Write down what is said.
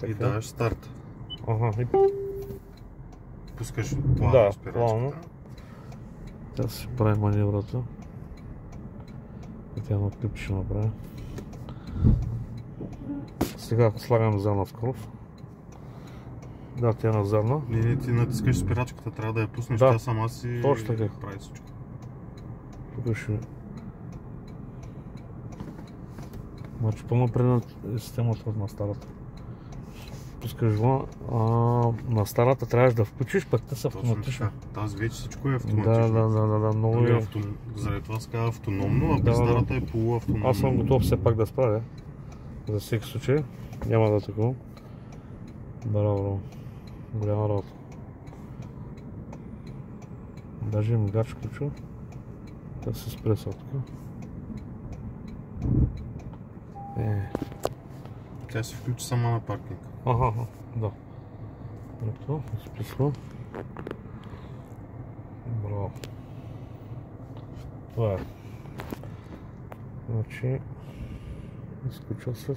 И даваш старт. Ага. Пускаш плавно спирачката. Тя си прави маневрата. И тя на клип ще направи. Сега слагам задна скорост. Да, тя е на задна. Не, ти натискаш спирачката, трябва да я пуснеш, тя сама си прави всичко. Тук ще... Значи по-напред е системата на старата. Пускаш го, на старата трябваш да включиш, пък те са автоматично. Тази вече всичко е автоматично. Да, много е. Заради това се казва автономно, а при старата е полуавтономно. Аз съм готов все пак да справя. За всеки случай. Няма да такова. Браво, голяма работа. Даже мигач включва. Да се спре са така. Тя се включи сама на паркинг. Да. Ето, изписва. Браво. Това е. Значи, изключва се.